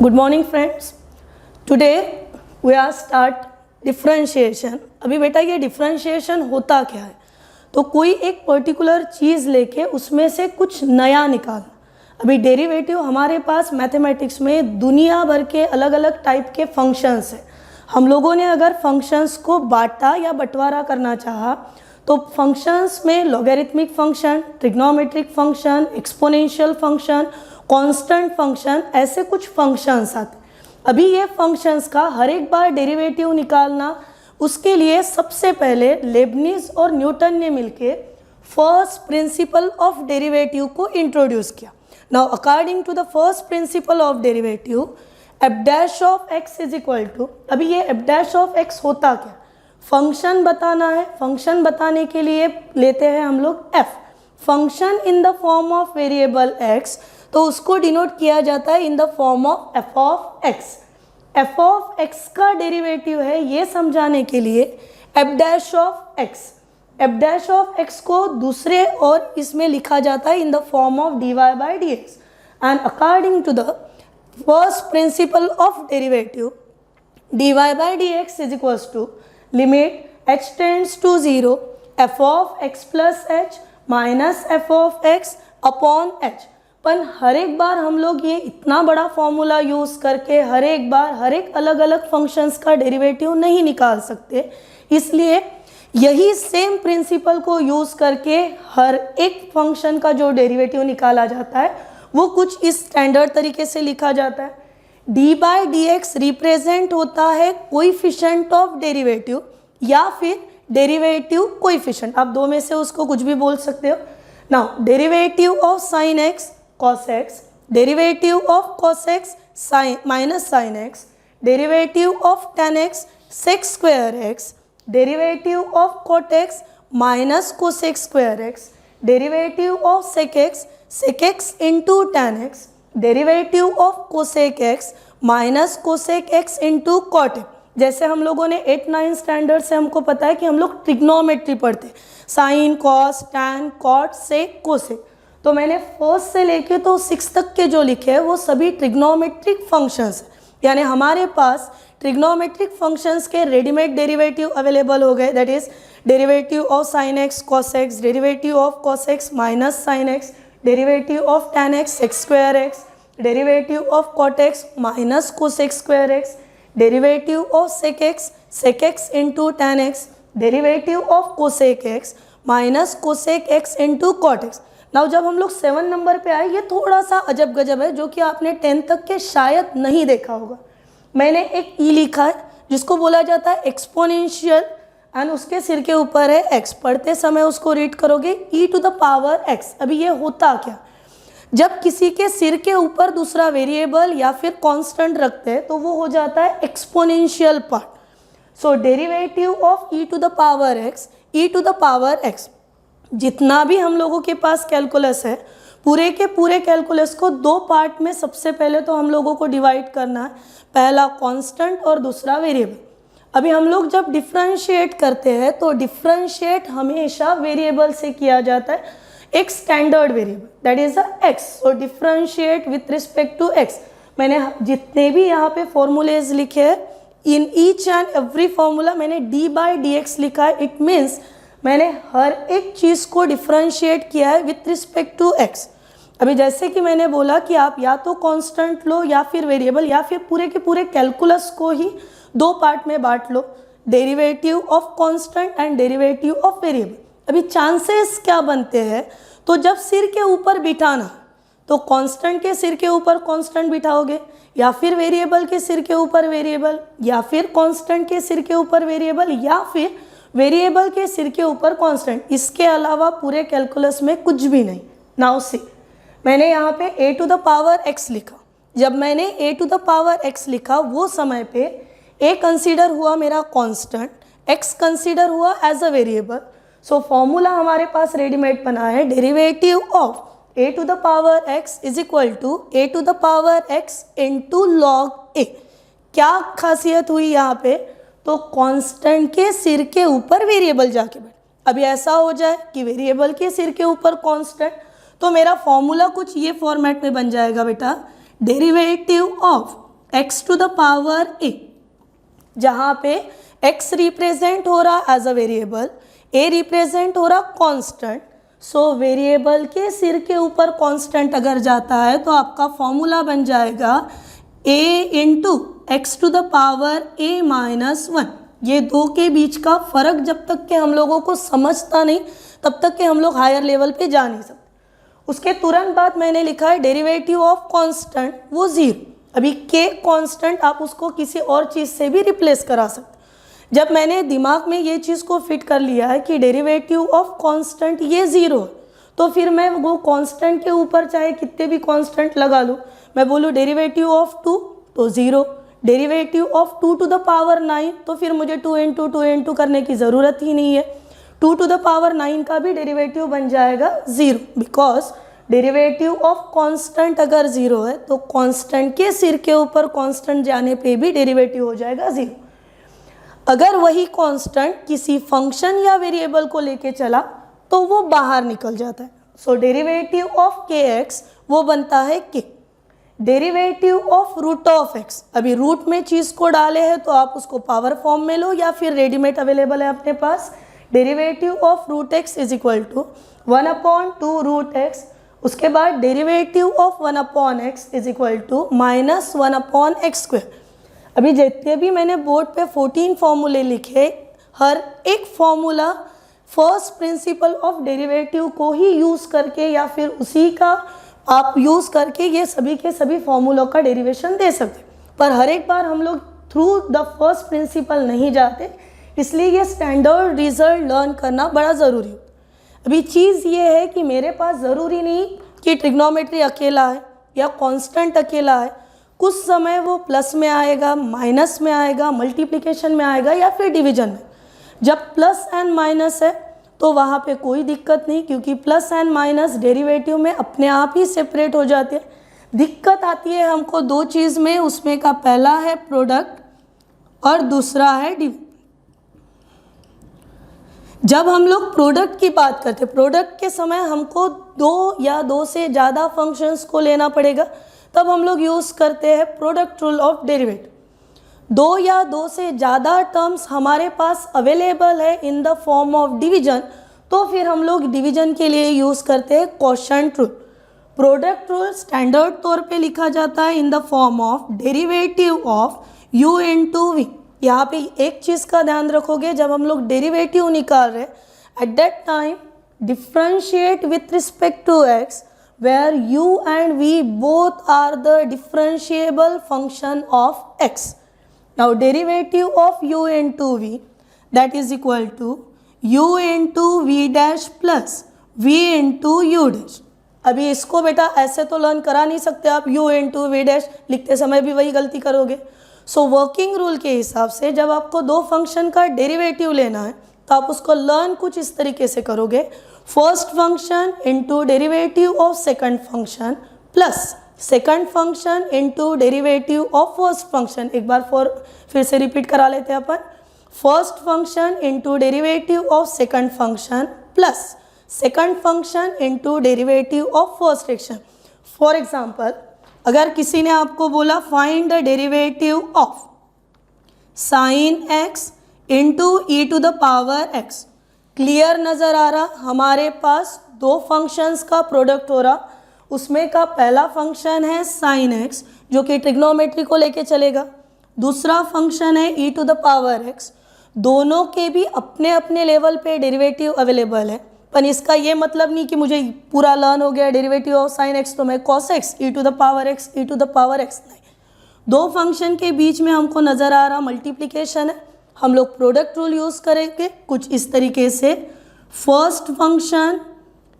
Good morning friends, today we are start differentiation. अभी बेटा ये डिफ्रेंशिएशन होता क्या है, तो कोई एक पर्टिकुलर चीज़ लेके उसमें से कुछ नया निकालना। अभी डेरिवेटिव हमारे पास मैथमेटिक्स में दुनिया भर के अलग अलग टाइप के फंक्शंस हैं। हम लोगों ने अगर फंक्शंस को बांटा या बंटवारा करना चाहा तो फंक्शंस में logarithmic function, trigonometric function, exponential function, constant function, ऐसे कुछ फंक्शंस आते। अभी ये फंक्शंस का हर एक बार डेरिवेटिव निकालना, उसके लिए सबसे पहले लेबनिज और न्यूटन ने मिलके फर्स्ट प्रिंसिपल ऑफ डेरिवेटिव को इंट्रोड्यूस किया। Now according to the first principle of derivative, F dash of X is equal to, अभी ये एफ डैश ऑफ एक्स होता क्या, फंक्शन बताना है। फंक्शन बताने के लिए लेते हैं हम लोग f, function in the form of variable x, तो उसको डिनोट किया जाता है in the form of f of x. F of x का डेरिवेटिव है, ये समझाने के लिए f dash of x, f dash of x को दूसरे और इसमें लिखा जाता है in the form of d y by d x. And according to the first principle of derivative, dy by dx is equals to limit h tends to 0 f of x plus h minus f of x upon h। पर हर एक बार हम लोग ये इतना बड़ा formula use करके हर एक बार हर एक अलग अलग फंक्शंस का डेरिवेटिव नहीं निकाल सकते, इसलिए यही सेम प्रिंसिपल को यूज़ करके हर एक फंक्शन का जो डेरिवेटिव निकाला जाता है वो कुछ इस स्टैंडर्ड तरीके से लिखा जाता है। D by d x represent होता है कोइफिशिएंट ऑफ डेरिवेटिव या फिर डेरिवेटिव कोइफिशिएंट, आप दो में से उसको कुछ भी बोल सकते हो। Now derivative of sine x cos x, derivative of cos x sine minus sine x, derivative of tan x sec square x, derivative of cot x minus cosec square x, derivative of sec x into tan x, derivative of cosec x minus cosec x into cot x. जैसे हम लोगों ने 8-9 standard से हमको पता है कि हम लोग ट्रिग्नोमेट्री पढ़ते हैं, sine cos tan cot sec cosec, तो मैंने फर्स्ट से लेके तो 6 तक के जो लिखे हैं वो सभी ट्रिग्नोमेट्रिक फंक्शंस हैं। यानी हमारे पास ट्रिग्नोमेट्रिक फंक्शंस के रेडीमेड डेरिवेटिव अवेलेबल हो गए, that is derivative of sine x cos x, derivative of cos x minus sine x, derivative of tan x sec square x, derivative of cot x minus cosec square x, derivative of sec x into tan x, derivative of cosec x minus cosec x into cot x। Now जब हम लोग 7 number पे आए, ये थोड़ा सा अजब गजब है जो कि आपने 10 तक के शायद नहीं देखा होगा। मैंने एक ई लिखा है जिसको बोला जाता है एक्सपोनेंशियल एंड उसके सिर के ऊपर है x, पढ़ते समय उसको रीड करोगे e to the power x। अभी ये होता क्या, जब किसी के सिर के ऊपर दूसरा वेरिएबल या फिर कांस्टेंट रखते हैं तो वो हो जाता है exponential part. So derivative of e to the power x, e to the power x, जितना भी हम लोगों के पास कैलकुलस है पूरे के पूरे कैलकुलस को दो पार्ट में सबसे पहले तो हम लोगों को डिवाइड करना है, पहला कांस्टेंट और दूसरा वेरिएबल। अभी हम लोग जब डिफ्रेंशिएट करते हैं तो डिफ्रेंशिएट हमेशा वेरिएबल से किया जाता है, एक standard variable that is x. So differentiate with respect to x. मैंने जितने भी यहाँ पे फॉर्मूलेज लिखे हैं, in each and every formula मैंने डी बाई डी एक्स लिखा है। इट मीन्स मैंने हर एक चीज़ को डिफ्रेंशिएट किया है विथ रिस्पेक्ट टू एक्स। अभी जैसे कि मैंने बोला कि आप या तो कांस्टेंट लो या फिर वेरिएबल या फिर पूरे के पूरे कैलकुलस को ही दो पार्ट में बांट लो, derivative of constant and derivative of variable. अभी चांसेस क्या बनते हैं, तो जब सिर के ऊपर बिठाना तो कांस्टेंट के सिर के ऊपर कांस्टेंट बिठाओगे या फिर वेरिएबल के सिर के ऊपर वेरिएबल या फिर कांस्टेंट के सिर के ऊपर वेरिएबल या फिर वेरिएबल के सिर के ऊपर कांस्टेंट। इसके अलावा पूरे कैलकुलस में कुछ भी नहीं। नाउ सी, मैंने यहाँ पे a to the power x लिखा। जब मैंने a to the power x लिखा वो समय पे a कंसीडर हुआ मेरा कांस्टेंट, x कंसीडर हुआ as a variable. So formula हमारे पास रेडीमेड बना है, derivative of a to the power x is equal to a to the power x into log a। क्या खासियत हुई यहाँ पे, तो कांस्टेंट के सिर के ऊपर वेरिएबल जाके बैठ। अभी ऐसा हो जाए कि वेरिएबल के सिर के ऊपर कांस्टेंट, तो मेरा फॉर्मूला कुछ ये फॉर्मेट में बन जाएगा बेटा, derivative of x to the power a, जहाँ पे x रिप्रेजेंट हो रहा as a variable, a represent हो रहा कांस्टेंट। सो वेरिएबल के सिर के ऊपर कांस्टेंट अगर जाता है तो आपका फॉर्मूला बन जाएगा a into x to the power a minus 1। ये दो के बीच का फ़र्क जब तक कि हम लोगों को समझता नहीं तब तक कि हम लोग हायर लेवल पे जा नहीं सकते। उसके तुरंत बाद मैंने लिखा है डेरिवेटिव ऑफ कांस्टेंट, वो 0। अभी के कांस्टेंट आप उसको किसी और चीज़ से भी रिप्लेस करा सकते। जब मैंने दिमाग में ये चीज़ को फिट कर लिया है कि डेरिवेटिव ऑफ कांस्टेंट ये 0 है, तो फिर मैं वो कांस्टेंट के ऊपर चाहे कितने भी कांस्टेंट लगा लूँ। मैं बोलूँ डेरिवेटिव ऑफ 2 तो 0, derivative of 2 to the power 9 तो फिर मुझे 2 इंटू करने की ज़रूरत ही नहीं है। 2 टू द पावर 9 का भी डेरिवेटिव बन जाएगा 0, बिकॉज डेरिवेटिव ऑफ कांस्टेंट अगर 0 है तो कांस्टेंट के सिर के ऊपर कांस्टेंट जाने पे भी डेरिवेटिव हो जाएगा 0। अगर वही कांस्टेंट किसी फंक्शन या वेरिएबल को लेके चला तो वो बाहर निकल जाता है। So derivative of k x वो बनता है k. Derivative of root of x, अभी रूट में चीज़ को डाले हैं तो आप उसको पावर फॉर्म में लो या फिर रेडीमेड अवेलेबल है अपने पास। Derivative of root x is equal to 1/2 root x. उसके बाद derivative of 1/x is equal to minus 1/x²। अभी जितने भी मैंने बोर्ड पे 14 फॉर्मूले लिखे, हर एक formula first principle of derivative को ही यूज़ करके या फिर उसी का आप यूज़ करके ये सभी के सभी फॉर्मूलों का डेरिवेशन दे सकते। पर हर एक बार हम लोग थ्रू द फर्स्ट प्रिंसिपल नहीं जाते, इसलिए ये स्टैंडर्ड रिजल्ट लर्न करना बड़ा ज़रूरी है। अभी चीज़ ये है कि मेरे पास ज़रूरी नहीं कि ट्रिग्नोमेट्री अकेला है या कांस्टेंट अकेला है। कुछ समय वो प्लस में आएगा, माइनस में आएगा, मल्टीप्लिकेशन में आएगा या फिर डिवीजन में। जब प्लस एंड माइनस है तो वहाँ पे कोई दिक्कत नहीं, क्योंकि प्लस एंड माइनस डेरिवेटिव में अपने आप ही सेपरेट हो जाते हैं। दिक्कत आती है हमको दो चीज़ में, उसमें का पहला है प्रोडक्ट और दूसरा है डिविजन। जब हम लोग प्रोडक्ट की बात करते हैं, प्रोडक्ट के समय हमको दो या दो से ज़्यादा फंक्शंस को लेना पड़ेगा, तब हम लोग यूज़ करते हैं प्रोडक्ट रूल ऑफ डेरिवेटिव। दो या दो से ज़्यादा टर्म्स हमारे पास अवेलेबल है in the form of division, तो फिर हम लोग डिवीजन के लिए यूज़ करते हैं quotient rule. Product rule standard तौर पे लिखा जाता है in the form of derivative of u into v. यहाँ पे एक चीज़ का ध्यान रखोगे, जब हम लोग डेरिवेटिव निकाल रहे at that time differentiate with respect to x where u and v both are the differentiable function of x. Now derivative of u into v, that is equal to u into v dash plus v into u dash. अभी इसको बेटा ऐसे तो learn करा नहीं सकते आप, u into v dash लिखते समय भी वही गलती करोगे। सो वर्किंग रूल के हिसाब से जब आपको दो फंक्शन का डेरिवेटिव लेना है तो आप उसको लर्न कुछ इस तरीके से करोगे, first function into derivative of second function plus second function into derivative of first function. एक बार फिर से रिपीट करा लेते हैं अपन, first function into derivative of second function plus second function into derivative of first function. For example, अगर किसी ने आपको बोला find the derivative of sine x into e to the power x, clear नज़र आ रहा हमारे पास दो फंक्शंस का प्रोडक्ट हो रहा, उसमें का पहला फंक्शन है साइन एक्स जो कि ट्रिग्नोमेट्री को लेके चलेगा, दूसरा फंक्शन है ई टू द पावर एक्स। दोनों के भी अपने अपने लेवल पे डेरिवेटिव अवेलेबल है, पर इसका ये मतलब नहीं कि मुझे पूरा लर्न हो गया डेरिवेटिव ऑफ साइन एक्स तो मैं cos x e to the power x e to the power x, नहीं। दो फंक्शन के बीच में हमको नज़र आ रहा मल्टीप्लिकेशन है, हम लोग प्रोडक्ट रूल यूज़ करेंगे कुछ इस तरीके से, first function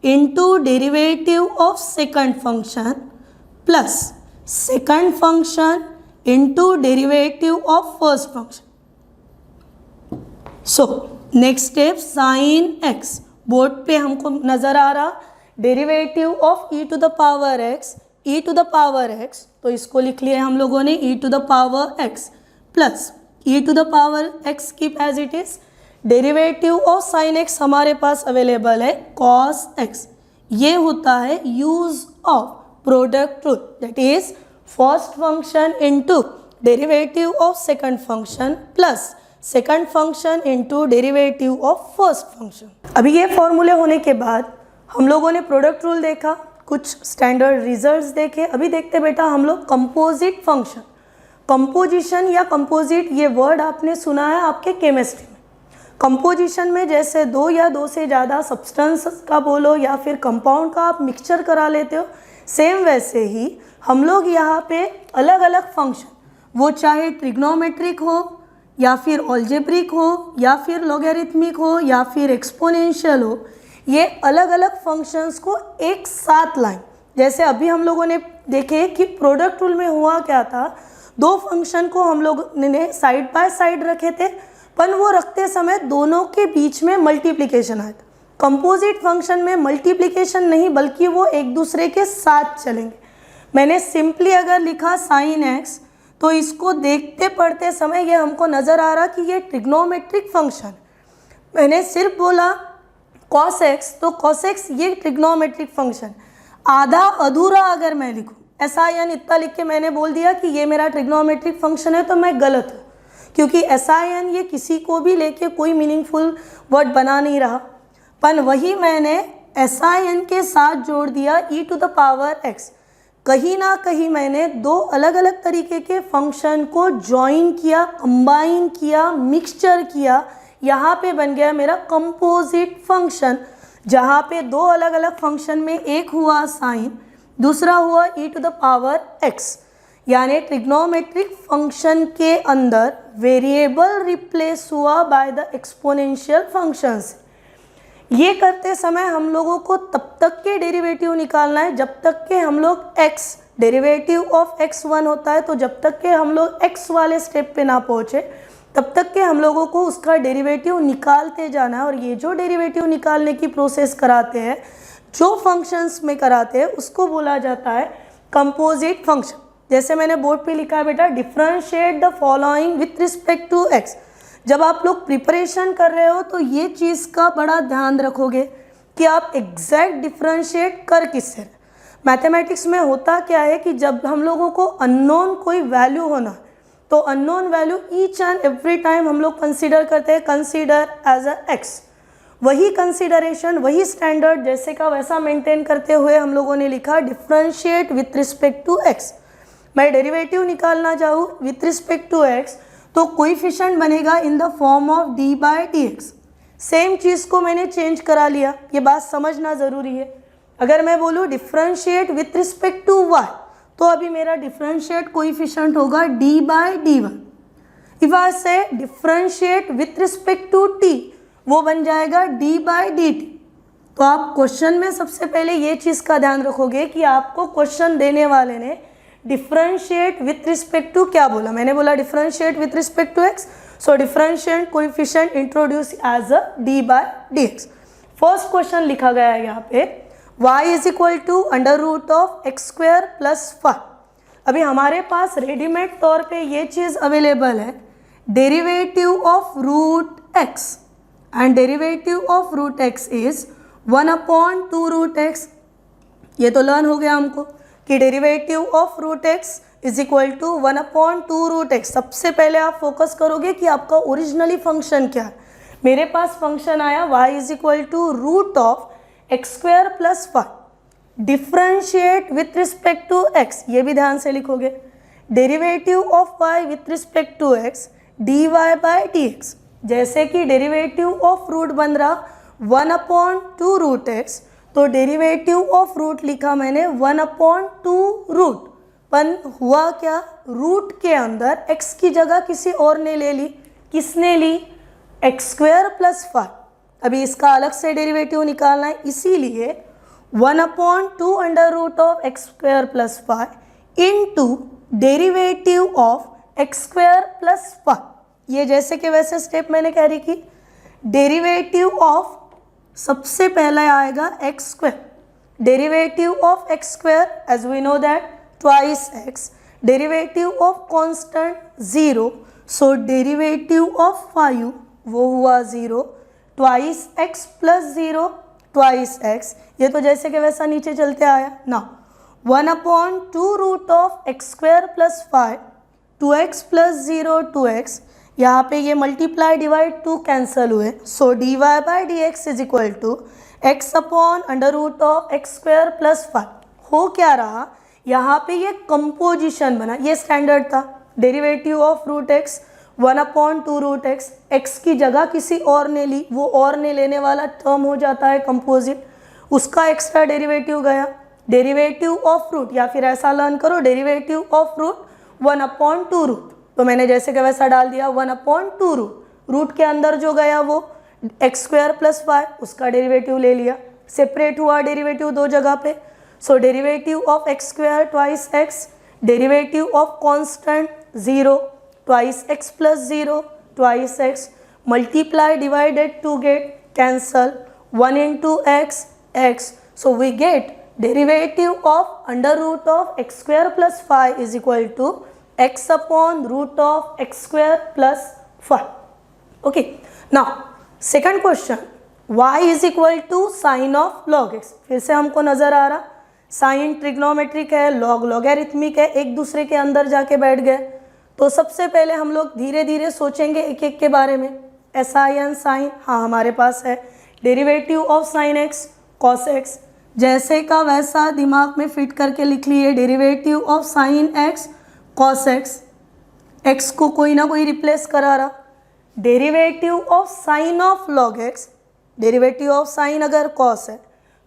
into derivative of second function plus second function into derivative of first function. So next step sine x, board पे हमको नज़र आ रहा derivative of e to the power x e to the power x, तो इसको लिख लिया हम लोगों ने e to the power x plus e to the power x keep as it is. Derivative of sine x हमारे पास available है cos x. ये होता है use of product rule, that is first function into derivative of second function plus second function into derivative of first function. अभी ये फॉर्मूले होने के बाद हम लोगों ने प्रोडक्ट रूल देखा, कुछ स्टैंडर्ड रिजल्ट्स देखे। अभी देखते बेटा हम लोग कंपोजिट फंक्शन, कंपोजिशन या कंपोजिट ये वर्ड आपने सुना है आपके केमिस्ट्री में। कंपोजिशन में जैसे दो या दो से ज़्यादा सब्सटेंस का बोलो या फिर कंपाउंड का आप मिक्सचर करा लेते हो, सेम वैसे ही हम लोग यहाँ पे अलग अलग फंक्शन, वो चाहे ट्रिग्नोमेट्रिक हो या फिर ऑल्जेब्रिक हो या फिर लॉगरिथमिक हो या फिर एक्सपोनेंशियल हो, ये अलग अलग फंक्शंस को एक साथ लाएं। जैसे अभी हम लोगों ने देखे कि प्रोडक्ट रूल में हुआ क्या था, दो फंक्शन को हम लोग ने साइड बाय साइड रखे थे, पर वो रखते समय दोनों के बीच में मल्टीप्लिकेशन आया था। कंपोजिट फंक्शन में मल्टीप्लिकेशन नहीं बल्कि वो एक दूसरे के साथ चलेंगे। मैंने सिंपली अगर लिखा साइन एक्स तो इसको देखते पढ़ते समय ये हमको नज़र आ रहा कि ये ट्रिग्नोमेट्रिक फंक्शन। मैंने सिर्फ बोला कॉस एक्स तो कॉस एक्स ये ट्रिग्नोमेट्रिक फंक्शन। आधा अधूरा अगर मैं लिखूँ ऐसा यान इतना लिख के मैंने बोल दिया कि ये मेरा ट्रिग्नोमेट्रिक फंक्शन है तो मैं गलत हूँ, क्योंकि एसआईएन ये किसी को भी लेके कोई मीनिंगफुल वर्ड बना नहीं रहा। पर वही मैंने एसआईएन के साथ जोड़ दिया ई टू द पावर एक्स। कहीं ना कहीं मैंने दो अलग अलग तरीके के फंक्शन को ज्वाइन किया, कंबाइन किया, मिक्सचर किया। यहाँ पे बन गया मेरा कंपोजिट फंक्शन, जहाँ पे दो अलग अलग फंक्शन में एक हुआ साइन, दूसरा हुआ ई टू द पावर एक्स। यानी ट्रिग्नोमेट्रिक फंक्शन के अंदर वेरिएबल रिप्लेस हुआ बाय द एक्सपोनेंशियल फंक्शंस। ये करते समय हम लोगों को तब तक के डेरिवेटिव निकालना है जब तक के हम लोग x डेरिवेटिव ऑफ x1 होता है, तो जब तक के हम लोग x वाले स्टेप पे ना पहुँचे तब तक के हम लोगों को उसका डेरिवेटिव निकालते जाना है। और ये जो डेरिवेटिव निकालने की प्रोसेस कराते हैं, जो फंक्शंस में कराते हैं, उसको बोला जाता है कंपोजिट फंक्शन। जैसे मैंने बोर्ड पे लिखा है बेटा, differentiate the following with respect to x। जब आप लोग प्रिपरेशन कर रहे हो तो ये चीज़ का बड़ा ध्यान रखोगे कि आप एग्जैक्ट डिफरेंशिएट कर किससे। मैथमेटिक्स में होता क्या है कि जब हम लोगों को अननोन कोई वैल्यू होना तो unknown value each and every time हम लोग कंसीडर करते हैं, कंसीडर एज अ एक्स। वही कंसीडरेशन, वही स्टैंडर्ड जैसे का वैसा मेंटेन करते हुए हम लोगों ने लिखा differentiate with respect to x. मैं डेरिवेटिव निकालना चाहूँ विथ रिस्पेक्ट टू एक्स तो कोएफिशिएंट बनेगा in the form of d by d x. Same चीज़ को मैंने चेंज करा लिया, ये बात समझना ज़रूरी है। अगर मैं बोलूँ differentiate with respect to y तो अभी मेरा डिफरेंशिएट कोएफिशिएंट होगा d by d one. If I say differentiate with respect to t वो बन जाएगा डी बाय डी टी। तो आप क्वेश्चन में सबसे पहले ये चीज़ का ध्यान रखोगे कि आपको क्वेश्चन देने वाले ने डिफरेंशिएट विथ रिस्पेक्ट टू क्या बोला। मैंने बोला differentiate with respect to x, so differentiate coefficient introduce as a d by d x. First question लिखा गया है यहाँ पे y is equal to under root of x square plus 5। अभी हमारे पास रेडीमेड तौर पे ये चीज़ अवेलेबल है, derivative of root x and derivative of root x is 1/2 root x। ये तो लर्न हो गया हमको कि derivative of root x is equal to 1/2 root x। सबसे पहले आप फोकस करोगे कि आपका ओरिजिनली फंक्शन क्या है। मेरे पास फंक्शन आया y is equal to root of x square plus 5। Differentiate with respect to x, ये भी ध्यान से लिखोगे। Derivative of y with respect to x dy by dx। जैसे कि डेरिवेटिव ऑफ रूट बन रहा 1/2 रूट x, तो डेरिवेटिव ऑफ रूट लिखा मैंने 1/2 रूट। पर हुआ क्या, रूट के अंदर x की जगह किसी और ने ले ली। किसने ली? X square plus 5। अभी इसका अलग से डेरिवेटिव निकालना है, इसीलिए 1/2 under root of x square plus 5 into derivative of x square plus 5। ये जैसे कि वैसे स्टेप मैंने कैरी की। डेरिवेटिव ऑफ सबसे पहला आएगा x square, derivative of x square as we know that twice x, derivative of constant 0, so derivative of 5 वो हुआ 0, twice x plus 0 twice x. ये तो जैसे कि वैसा नीचे चलते आया ना। 1/2 root of x square plus 5 2x plus 0 2x, यहाँ पे ये मल्टीप्लाई डिवाइड 2 कैंसल हुए, so dy by d x is equal to x upon under root of x square plus 5। हो क्या रहा, यहाँ पे ये कंपोजिशन बना, ये स्टैंडर्ड था, derivative of root x 1 upon 2 root x, x की जगह किसी और ने ली, वो और ने लेने वाला टर्म हो जाता है कंपोजिट, उसका एक्स्ट्रा डेरिवेटिव गया, डेरिवेटिव ऑफ रूट, या फिर ऐसा लर्न करो derivative of root 1 upon 2 root, तो मैंने जैसे कि वैसा डाल दिया 1 अपॉन 2 रूट, रूट के अंदर जो गया वो एक्स स्क्वायर प्लस 5, उसका डेरिवेटिव ले लिया, सेपरेट हुआ डेरिवेटिव दो जगह पे, so derivative of x square twice x, derivative of constant 0 twice x plus 0 twice x, multiply divided to get cancel 1 into x x, so we get derivative of under root of x square plus 5 is equal to x upon root of x square plus 5. Okay, now second question, y is equal to sin of log x. फिर से हमको नजर आ रहा, sign trigonometric है, log logarithmic है, एक दूसरे के अंदर जाके बैठ गए, तो सबसे पहले हम लोग धीरे धीरे सोचेंगे एक एक के बारे में। sin साइन, हाँ हमारे पास है, derivative of sine x cos x, जैसे का वैसा दिमाग में फिट करके लिख लिए, derivative of sine x cos x, x को कोई ना कोई रिप्लेस करा रहा, derivative of sign of log x, derivative of sign अगर कॉस है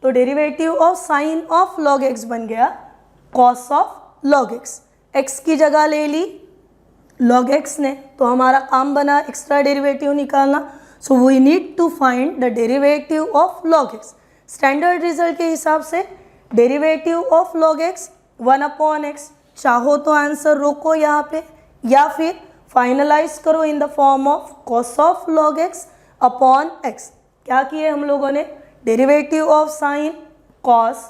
तो derivative of sign of log x बन गया cos of log x, x की जगह ले ली लॉग एक्स ने, तो हमारा काम बना एक्स्ट्रा डेरिवेटिव निकालना, so we need to find the derivative of log x. Standard result के हिसाब से derivative of log x 1 upon x, चाहो तो आंसर रोको यहाँ पे, या फिर फाइनलाइज करो इन the form of cos of log x upon x. क्या किए हम लोगों ने, derivative of sine cos,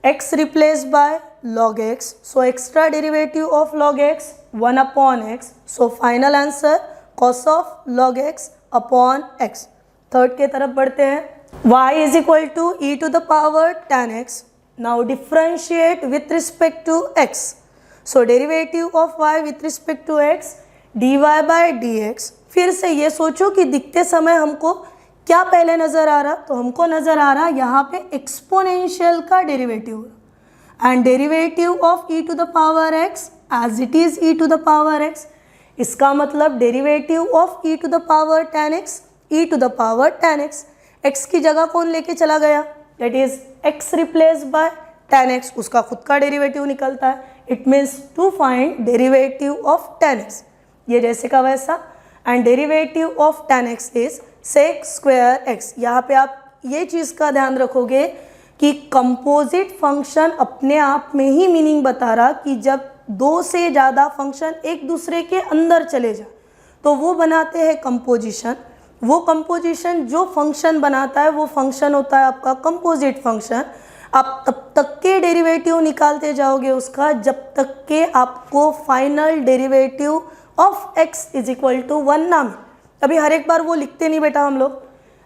x replace by log x, so extra derivative of log x 1 upon x, so final answer cos of log x upon x. Third के तरफ बढ़ते हैं, y is equal to e to the power tan x. Now differentiate with respect to x. So derivative of y with respect to x dy by dx. फिर से ये सोचो कि दिखते समय हमको क्या पहले नज़र आ रहा, तो हमको नज़र आ रहा यहाँ पे एक्सपोनेंशियल का derivative, and derivative of e to the power x as it is e to the power x, इसका मतलब derivative of e to the power tan x e to the power tan x, x की जगह कौन लेके चला गया, that is x replace by tan x, उसका खुद का डेरिवेटिव निकलता है, it means to find derivative of tan x, ये जैसे का वैसा, and derivative of tan x is sec square x। यहाँ पे आप ये चीज़ का ध्यान रखोगे कि कंपोजिट फंक्शन अपने आप में ही मीनिंग बता रहा कि जब दो से ज़्यादा फंक्शन एक दूसरे के अंदर चले जाए तो वो बनाते हैं कंपोजिशन, वो कंपोजिशन जो फंक्शन बनाता है वो फंक्शन होता है आपका कंपोजिट फंक्शन। आप तब तक के डेरिवेटिव निकालते जाओगे उसका जब तक के आपको final derivative of x is equal to 1 ना मिले। अभी हर एक बार वो लिखते नहीं बेटा हम लोग,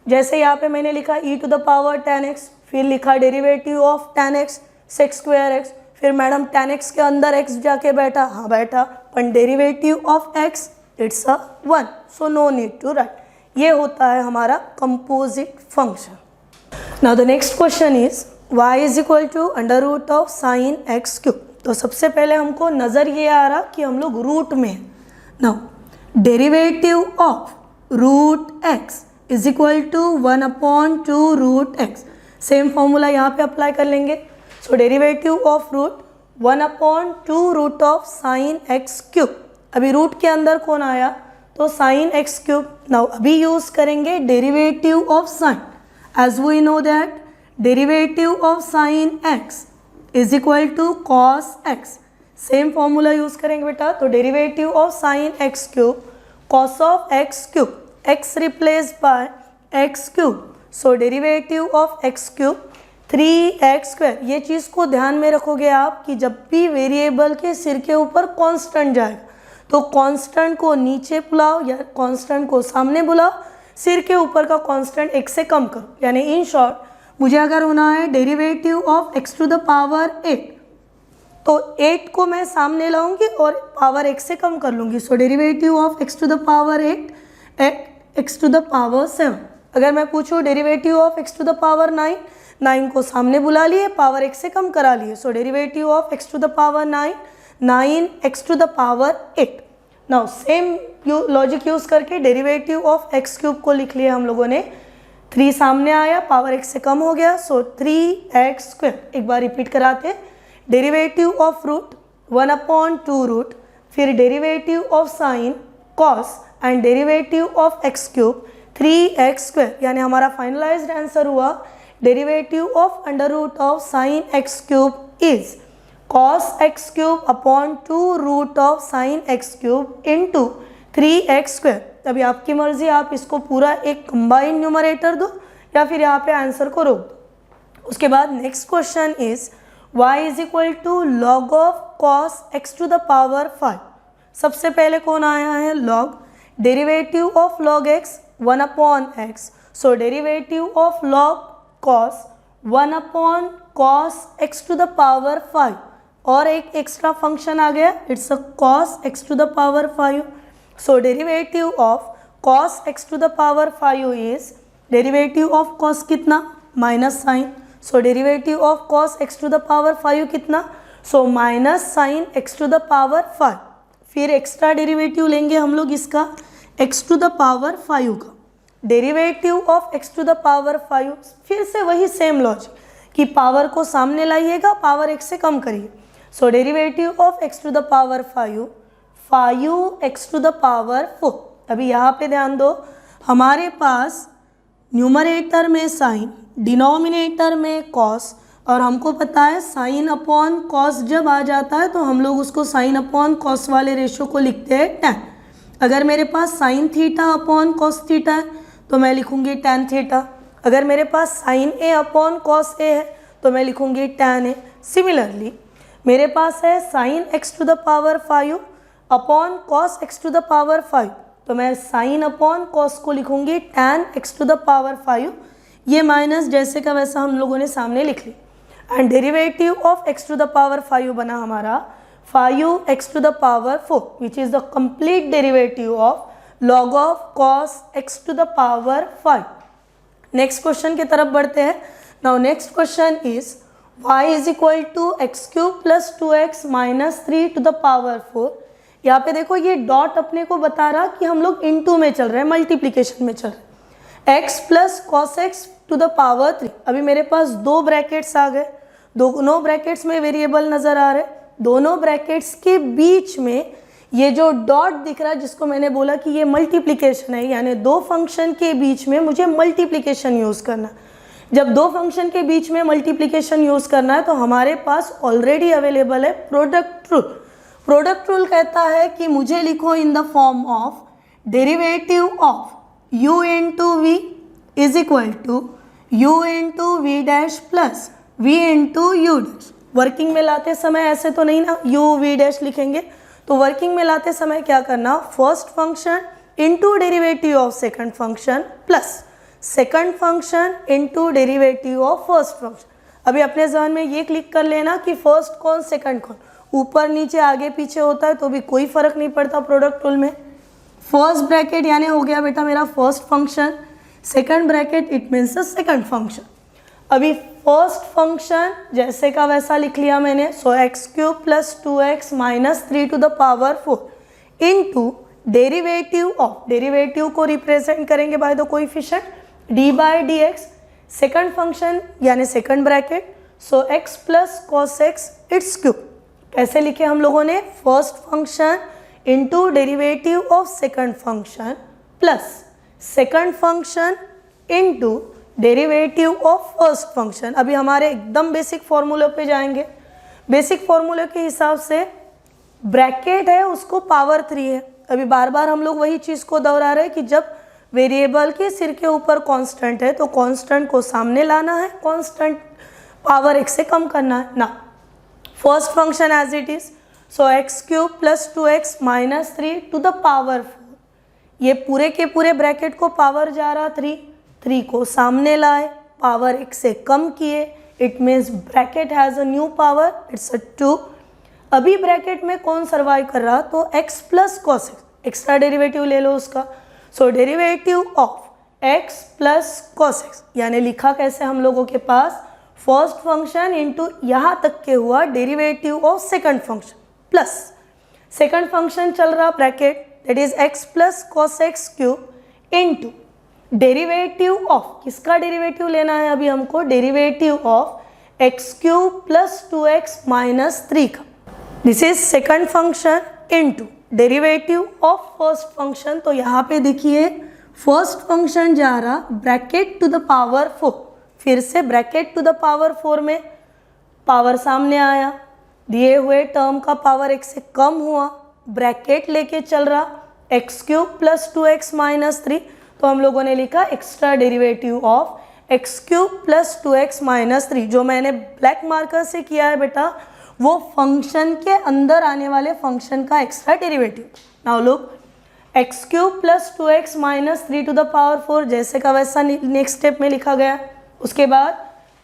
जैसे यहाँ पे मैंने लिखा e to the power tan x, फिर लिखा derivative of tan x sec square x, फिर मैडम tan x के अंदर x जाके बैठा, हाँ बैठा, पर derivative of x it's a 1, so no need to write. ये होता है हमारा composite function. Now the next question is y is equal to under root of sine x cube. तो सबसे पहले हमको नज़र ये आ रहा कि हम लोग रूट में हैं। Now derivative of root x is equal to 1 upon 2 root x, same formula यहाँ पे अप्लाई कर लेंगे। So derivative of root 1 upon 2 root of sine x cube, अभी रूट के अंदर कौन आया तो साइन एक्स क्यूब। नाउ अभी यूज करेंगे derivative of sine, as we know that derivative of sine x is equal to cos x, same formula use करेंगे बेटा। तो derivative of sine x cube cos of x cube, x replace by x cube, so derivative of x cube 3x square. ये चीज़ को ध्यान में रखोगे आप कि जब भी वेरिएबल के सिर के ऊपर कांस्टेंट जाएगा तो कांस्टेंट को नीचे बुलाओ या कांस्टेंट को सामने बुलाओ, सिर के ऊपर का कांस्टेंट एक से कम करो। यानी इन शॉर्ट मुझे अगर होना है derivative of x to the power 8, तो 8 को मैं सामने लाऊंगी और पावर x से कम कर लूँगी। So derivative of x to the power 8 x to the power 7। अगर मैं पूछूँ derivative of x to the power 9, 9 को सामने बुला लिए, पावर x से कम करा लिए। So derivative of x to the power 9, 9x to the power 8। Now same logic use करके डेरिवेटिव ऑफ x क्यूब को लिख लिया हम लोगों ने। 3 सामने आया, पावर x से कम हो गया, सो 3x स्क्वायर। एक बार रिपीट कराते, डेरिवेटिव ऑफ रूट 1/2 रूट, फिर derivative of sine cos and derivative of x cube 3x square. यानी हमारा फाइनलाइज्ड आंसर हुआ derivative of under root of sine x cube is cos x cube upon 2 root of sine x cube into 3x square. अभी आपकी मर्जी, आप इसको पूरा एक कंबाइंड न्यूमरेटर दो या फिर यहाँ पे आंसर को रोक दो। उसके बाद next question is y is equal to log of cos x to the power 5। सबसे पहले कौन आया है? Log. Derivative of log x 1/x, so derivative of log cos 1/cos x to the power 5, और एक एक्स्ट्रा फंक्शन आ गया, it's a cos x to the power 5। So derivative of cos x to the power 5 is derivative of cos कितना? Minus sign. So derivative of cos x to the power 5 कितना? So minus sine x to the power 5। फिर extra derivative लेंगे हम लोग इसका x to the power 5 का। Derivative of x to the power 5, फिर से वही सेम लॉजिक कि पावर को सामने लाइएगा, पावर x से कम करिए। So derivative of x to the power 5, 5x to the power 4। अभी यहाँ पे ध्यान दो, हमारे पास न्यूमरेटर में साइन, डिनोमिनेटर में कॉस, और हमको पता है साइन अपॉन कॉस जब आ जाता है तो हम लोग उसको साइन अपॉन कॉस वाले रेशो को लिखते हैं tan। अगर मेरे पास sine theta upon cos theta है तो मैं लिखूंगी tan थीटा। अगर मेरे पास sine A upon cos A है तो मैं लिखूंगी tan ए। सिमिलरली मेरे पास है sine x to the power 5 upon cos x to the power 5, तो मैं साइन अपॉन कॉस को लिखूंगी tan x to the power 5। ये माइनस जैसे का वैसा हम लोगों ने सामने लिख ली। And derivative of x to the power 5 बना हमारा 5x to the power 4, which is the complete derivative of log of cos x to the power 5। Next question की तरफ बढ़ते हैं। Now next question is y is equal to x cube plus 2x minus 3 to the power 4। यहाँ पे देखो ये dot अपने को बता रहा कि हम लोग इनटू में चल रहे हैं, मल्टीप्लीकेशन में चल रहे हैं। x plus cos x to the power 3। अभी मेरे पास 2 ब्रैकेट्स आ गए, दोनों ब्रैकेट्स में वेरिएबल नज़र आ रहे, दोनों ब्रैकेट्स के बीच में ये जो डॉट दिख रहा है जिसको मैंने बोला कि ये मल्टीप्लिकेशन है, यानी 2 फंक्शन के बीच में मुझे मल्टीप्लिकेशन यूज़ करना। जब 2 फंक्शन के बीच में मल्टीप्लिकेशन यूज़ करना है तो हमारे पास ऑलरेडी अवेलेबल है प्रोडक्ट रूल। प्रोडक्ट रूल कहता है कि मुझे लिखो in the form of derivative of u into v is equal to u into v dash plus v into u dash. Working में लाते समय ऐसे तो नहीं ना u v डैश लिखेंगे, तो वर्किंग में लाते समय क्या करना, first function into derivative of second function plus second function into derivative of first function. अभी अपने जहन में ये क्लिक कर लेना कि फर्स्ट कौन सेकंड कौन, ऊपर नीचे आगे पीछे होता है तो भी कोई फर्क नहीं पड़ता प्रोडक्ट रूल में। फर्स्ट ब्रैकेट यानी हो गया बेटा मेरा first function, second bracket it means the second function. अभी फर्स्ट फंक्शन जैसे का वैसा लिख लिया मैंने, so x cube plus 2x minus 3 to the power 4 into derivative of, derivative को रिप्रेजेंट करेंगे by the coefficient d by d x. Second function यानी second bracket, so x plus cos x it's cube. कैसे लिखे हम लोगों ने, first function into derivative of second function plus second function into derivative of first function. अभी हमारे एकदम basic फॉर्मूले पे जाएंगे। बेसिक फॉर्मूले के हिसाब से ब्रैकेट है उसको पावर 3 है। अभी बार बार हम लोग वही चीज़ को दोहरा रहे हैं कि जब वेरिएबल के सिर के ऊपर कांस्टेंट है तो कांस्टेंट को सामने लाना है, कांस्टेंट पावर x से कम करना है ना। First function as it is, so x cube plus 2x minus 3 to the power 4। ये पूरे के पूरे ब्रैकेट को पावर जा रहा 3 को सामने लाए, पावर x से कम किए, it means bracket has a new power, it's a 2 अभी ब्रैकेट में कौन सर्वाइव कर रहा, तो x plus cos x, extra derivative ले लो उसका। So derivative of x plus cos x, यानी लिखा कैसे हम लोगों के पास फर्स्ट फंक्शन इंटू यहाँ तक के हुआ derivative of second function plus second function चल रहा bracket that is x plus cos x cube into derivative of, किसका डेरिवेटिव लेना है अभी हमको, derivative of x cube plus 2x minus 3 का, this is second function into derivative of first function. तो यहाँ पे देखिए फर्स्ट फंक्शन जा रहा ब्रैकेट टू द पावर 4, फिर से ब्रैकेट टू द पावर 4 में पावर सामने आया, दिए हुए टर्म का पावर x से कम हुआ, ब्रैकेट लेके चल रहा x cube plus 2x minus 3, तो हम लोगों ने लिखा extra derivative of x cube plus 2x minus 3। जो मैंने ब्लैक मार्कर से किया है बेटा वो फंक्शन के अंदर आने वाले फंक्शन का extra derivative. Now look, x cube plus 2x minus 3 to the power 4 जैसे का वैसा नेक्स्ट स्टेप में लिखा गया। उसके बाद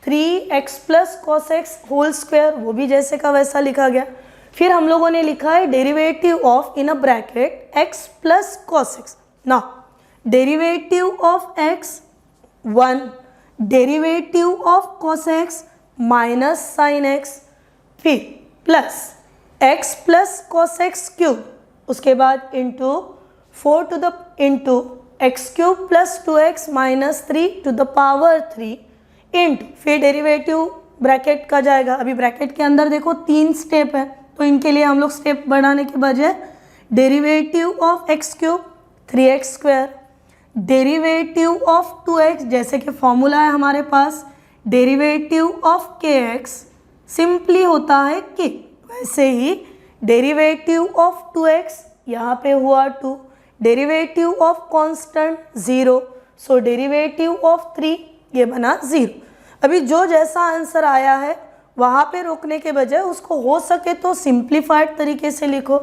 3x plus cos x whole square, वो भी जैसे का वैसा लिखा गया। फिर हम लोगों ने लिखा है derivative of in a bracket x plus cos x. Now derivative of x 1, derivative of cos x minus sine x, फिर plus x plus cos x cube, उसके बाद into 4 to the into x cube plus 2x minus 3 to the power 3 into फिर derivative bracket का जाएगा। अभी bracket के अंदर देखो 3 स्टेप है, तो इनके लिए हम लोग स्टेप बढ़ाने के बजाय derivative of x cube 3x square, derivative of 2x जैसे कि फॉर्मूला है हमारे पास डेरिवेटिव ऑफ kx सिंपली होता है k, वैसे ही डेरिवेटिव ऑफ 2x यहाँ पे हुआ 2, derivative of constant 0, so derivative of 3 ये बना 0। अभी जो जैसा आंसर आया है वहाँ पे रोकने के बजाय उसको हो सके तो सिंप्लीफाइड तरीके से लिखो।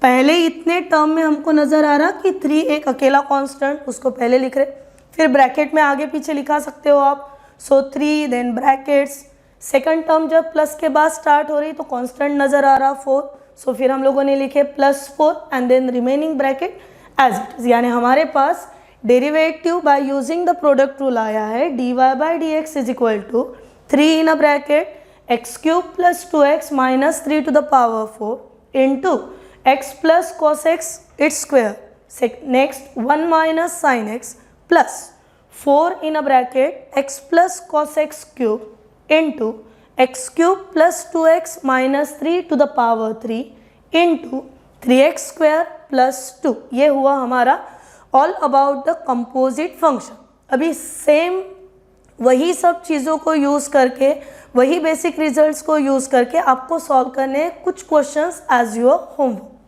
पहले इतने टर्म में हमको नज़र आ रहा कि 3 एक अकेला कांस्टेंट, उसको पहले लिख रहे, फिर ब्रैकेट में आगे पीछे लिखा सकते हो आप। सो 3 देन ब्रैकेट्स, सेकंड टर्म जब प्लस के बाद स्टार्ट हो रही तो कांस्टेंट नज़र आ रहा 4, सो फिर हम लोगों ने लिखे +4 and then remaining bracket as it is, यानी हमारे पास derivative by using the product rule आया है dy by d x is equal to 3 in a bracket x cube plus 2x minus 3 to the power 4 into x plus cos x it's square, next 1 minus sine x plus 4 in a bracket x plus cos x cube into x cube plus 2x minus 3 to the power 3 into 3x square plus 2। ये हुआ हमारा all about the composite function. अभी same वही सब चीज़ों को use करके, वही बेसिक रिजल्ट्स को यूज़ करके आपको सॉल्व करने कुछ क्वेश्चंस एज योर होमवर्क।